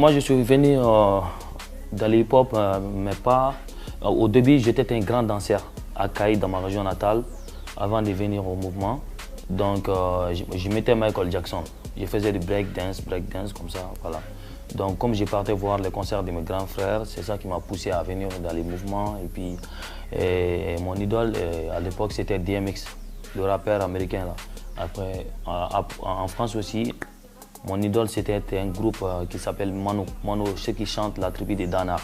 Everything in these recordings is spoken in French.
moi je suis venu dans le hip-hop, mais pas... au début, j'étais un grand danseur à Caï, dans ma région natale, avant de venir au mouvement. Donc, je mettais Michael Jackson. Je faisais du breakdance comme ça, voilà. Donc, comme je partais voir les concerts de mes grands frères, c'est ça qui m'a poussé à venir dans les mouvements. Et puis, mon idole, à l'époque, c'était DMX, le rappeur américain, là. Après, en France aussi, mon idole, c'était un groupe qui s'appelle Mano. Mano, ceux qui chantent la tribu des Danar.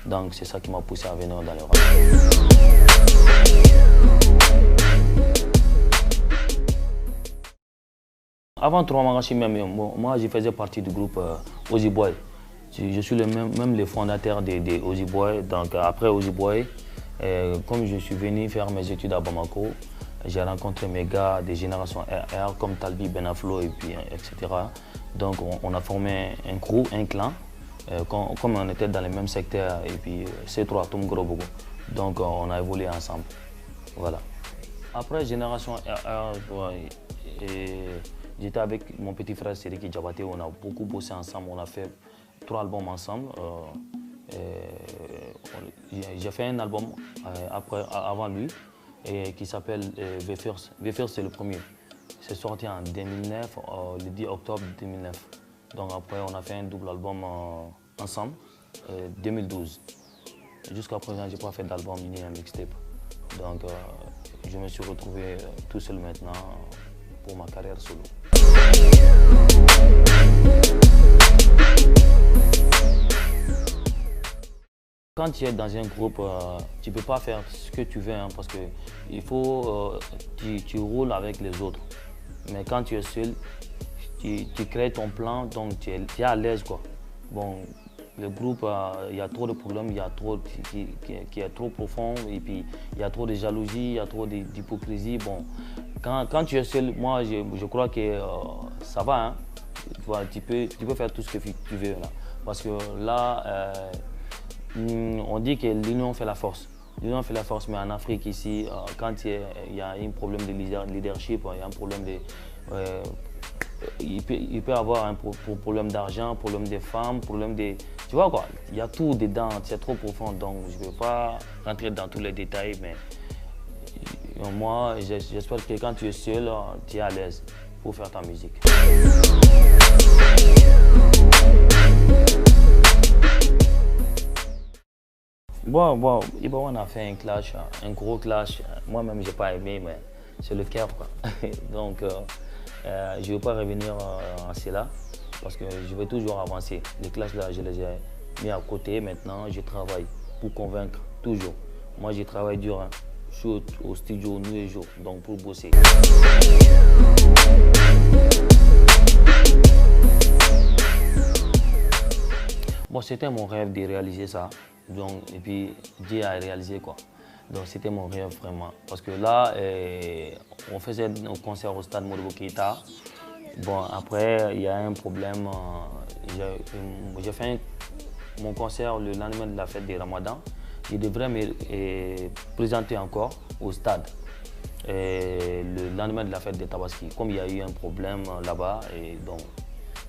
Donc, c'est ça qui m'a poussé à venir dans les rap. Avant Trois Marachi, moi, je faisais partie du groupe Ozzy Boy. Je suis même le fondateur de Ozzy Boy. Donc, après Ozzy Boy, comme je suis venu faire mes études à Bamako, j'ai rencontré mes gars des générations RR comme Talbi, Benaflo et puis etc. Donc on a formé un crew, un clan, comme on était dans les mêmes secteurs et puis C3, Tom Grobogo. Donc on a évolué ensemble. Voilà. Après génération RR, j'étais avec mon petit frère Seriki Diabaté, on a beaucoup bossé ensemble, on a fait 3 albums ensemble. J'ai fait un album avant lui qui s'appelle V-First. V-First, c'est le premier. C'est sorti en 2009, le 10 octobre 2009. Donc après, on a fait un double album ensemble, 2012. Jusqu'à présent, je n'ai pas fait d'album ni un mixtape. Donc je me suis retrouvé tout seul maintenant pour ma carrière solo. Quand tu es dans un groupe, tu ne peux pas faire ce que tu veux hein, parce que il faut, tu roules avec les autres. Mais quand tu es seul, tu crées ton plan, donc tu es à l'aise, quoi. Bon, le groupe, il y a trop de problèmes, il y a trop qui est trop profond et puis il y a trop de jalousie, il y a trop d'hypocrisie. Bon, quand tu es seul, moi je crois que ça va. Hein. Tu peux faire tout ce que tu veux là, parce que là. On dit que l'union fait la force. L'union fait la force, mais en Afrique, ici, quand il y a un problème de leadership, il y a un problème de... il peut y avoir un problème d'argent, problème de femmes, problème de... Tu vois quoi, il y a tout dedans, c'est trop profond, donc je ne veux pas rentrer dans tous les détails, mais moi, j'espère que quand tu es seul, tu es à l'aise pour faire ta musique. Bon, Ibawan a fait un clash, un gros clash. Moi-même, je n'ai pas aimé, mais c'est le cœur, quoi. Donc, je ne veux pas revenir à cela parce que je veux toujours avancer. Les clashs, là, je les ai mis à côté. Maintenant, je travaille pour convaincre, toujours. Moi, je travaille dur, hein. Je suis au studio nuit et jour, donc pour bosser. Bon, c'était mon rêve de réaliser ça. Donc, et puis Dieu a réalisé quoi. Donc c'était mon rêve vraiment. Parce que là, on faisait nos concerts au stade Modibo Keïta. Bon, après, il y a un problème. J'ai fait mon concert le lendemain de la fête des Ramadan. Je devrais me présenter encore au stade le lendemain de la fête des Tabaski. Comme il y a eu un problème là-bas, et donc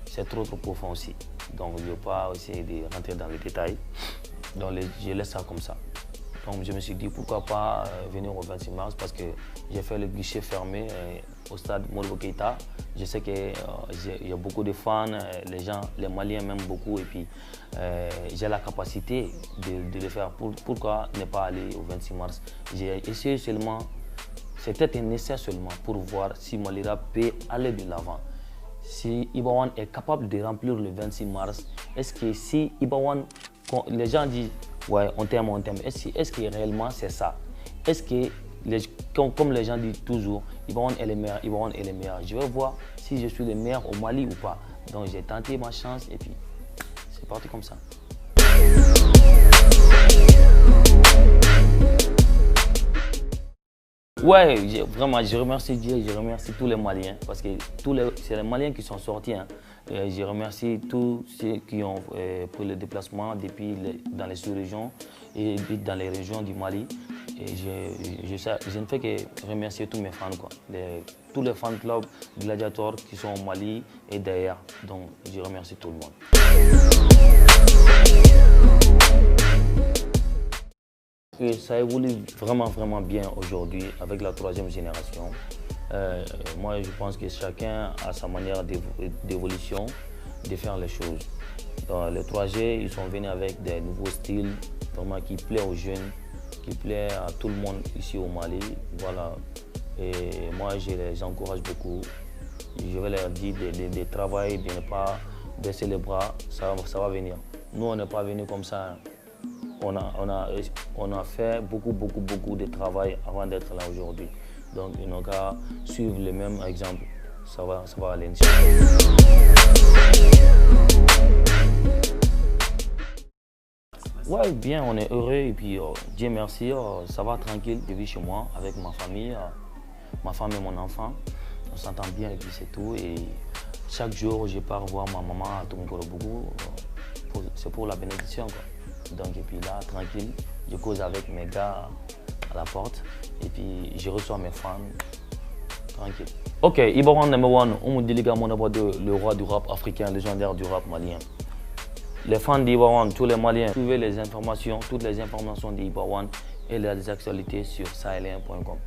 c'est trop profond aussi. Donc je ne vais pas essayer de rentrer dans les détails. Donc je laisse ça comme ça. Donc je me suis dit pourquoi pas venir au 26 mars parce que j'ai fait le guichet fermé au stade Modibo Keïta. Je sais qu'il y a beaucoup de fans, les Maliens m'aiment beaucoup et puis j'ai la capacité de le faire. Pourquoi ne pas aller au 26 mars? J'ai essayé seulement, c'était un essai seulement pour voir si Malira peut aller de l'avant. Si Ibawan est capable de remplir le 26 mars, est-ce que si Ibawan, les gens disent ouais on t'aime, est-ce que réellement c'est ça? Est-ce que, comme les gens disent toujours, Ibawan est le meilleur, Ibawan est le meilleur. Je vais voir si je suis le meilleur au Mali ou pas. Donc j'ai tenté ma chance et puis c'est parti comme ça. Ouais, vraiment, je remercie Dieu, je remercie tous les Maliens parce que c'est les Maliens qui sont sortis. Hein. Je remercie tous ceux qui ont pris le déplacement depuis dans les sous-régions et dans les régions du Mali. Et je ne fais que remercier tous mes fans, quoi. Tous les fan clubs gladiateurs qui sont au Mali et d'ailleurs. Donc, je remercie tout le monde. Et ça évolue vraiment bien aujourd'hui avec la troisième génération. Moi, je pense que chacun a sa manière d'évolution, de faire les choses. Dans les 3G, ils sont venus avec des nouveaux styles vraiment qui plaisent aux jeunes, qui plaisent à tout le monde ici au Mali. Voilà. Et moi, je les encourage beaucoup. Je vais leur dire de travailler, de ne pas baisser les bras, ça va venir. Nous, on n'est pas venus comme ça. On a fait beaucoup de travail avant d'être là aujourd'hui. Donc, il n'a qu'à suivre le même exemple. Ça va aller. Ouais, bien, on est heureux et puis Dieu merci, ça va tranquille. Je vis chez moi avec ma famille et mon enfant. On s'entend bien et puis c'est tout. Et chaque jour, je pars voir ma maman à Tomikorobougou. C'est pour la bénédiction, quoi. Donc, et puis là, tranquille, je cause avec mes gars à la porte et puis je reçois mes fans, tranquille. Ok, Ibawan number one, on dit le roi du rap africain, légendaire du rap malien. Les fans d'Ibawan, tous les Maliens, trouvez toutes les informations d'Ibawan et les actualités sur sahélien.com.